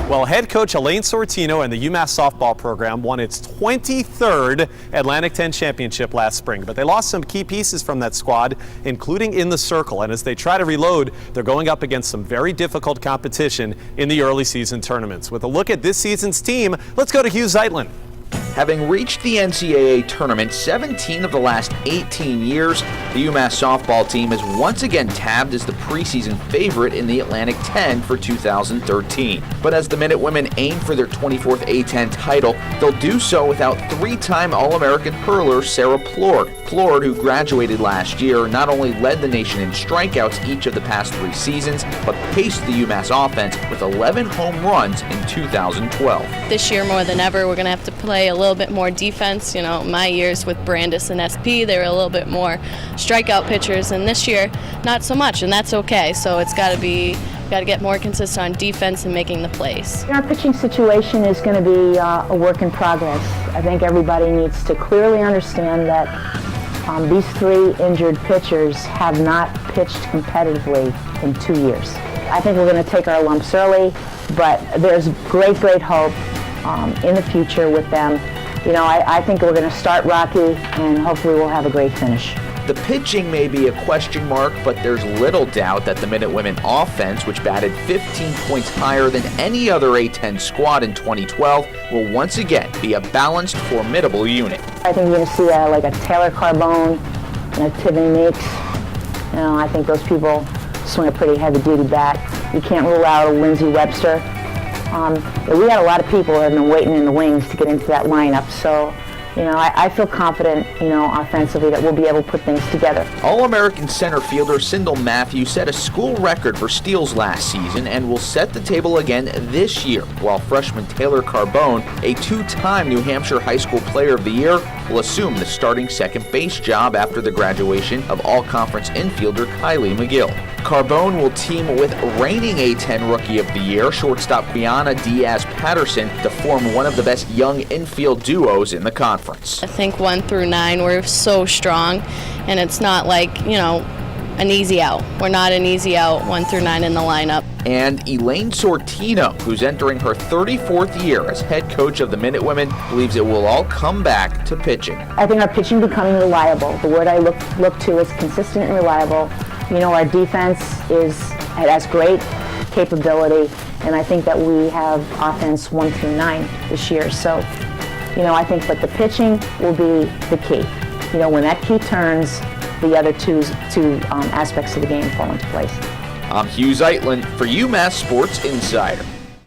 Well, head coach Elaine Sortino and the UMass softball program won its 23rd Atlantic 10 championship last spring, but they lost some key pieces from that squad, including in the circle. And as they try to reload, they're going up against some very difficult competition in the early season tournaments. With a look at this season's team, let's go to Hugh Zeitlin. Having reached the NCAA tournament 17 of the last 18 years, the UMass softball team is once again tabbed as the preseason favorite in the Atlantic 10 for 2013. But as the Minutewomen aim for their 24th A10 title, they'll do so without three-time All-American hurler Sarah Plord. Plord, who graduated last year, not only led the nation in strikeouts each of the past 3 seasons, but paced the UMass offense with 11 home runs in 2012. This year more than ever, we're going to have to play a little bit more defense. You know, my years with Brandis and SP, they were a little bit more strikeout pitchers, and this year, not so much, and that's okay. So it's got to get more consistent on defense and making the plays. Our pitching situation is going to be a work in progress. I think everybody needs to clearly understand that these 3 injured pitchers have not pitched competitively in 2 years. I think we're going to take our lumps early, but there's great hope in the future with them. You know, I think we're going to start rocky, and hopefully we'll have a great finish. The pitching may be a question mark, but there's little doubt that the Minutewomen offense, which batted 15 points higher than any other A10 squad in 2012, will once again be a balanced, formidable unit. I think you're going to see like a Taylor Carbone and a Tiffany Meeks. You know, I think those people swing a pretty heavy-duty bat. You can't rule out a Lindsay Webster. We had a lot of people that have been waiting in the wings to get into that lineup, so you know, I feel confident, you know, offensively that we'll be able to put things together. All-American center fielder Sindel Matthews set a school record for steals last season and will set the table again this year, while freshman Taylor Carbone, a 2-time New Hampshire High School Player of the Year, will assume the starting second base job after the graduation of all-conference infielder Kylie McGill. Carbone will team with reigning A10 Rookie of the Year shortstop Brianna Diaz-Patterson to form one of the best young infield duos in the conference. I think 1 through 9 we're so strong, and it's not like, you know, an easy out. We're not an easy out 1 through 9 in the lineup. And Elaine Sortino, who's entering her 34th year as head coach of the Minutewomen, believes it will all come back to pitching. I think our pitching becoming reliable. The word I look to is consistent and reliable. You know, our defense has great capability, and I think that we have offense 1 through 9 this year. So, you know, I think that the pitching will be the key. You know, when that key turns, the other two aspects of the game fall into place. I'm Hugh Zeitlin for UMass Sports Insider.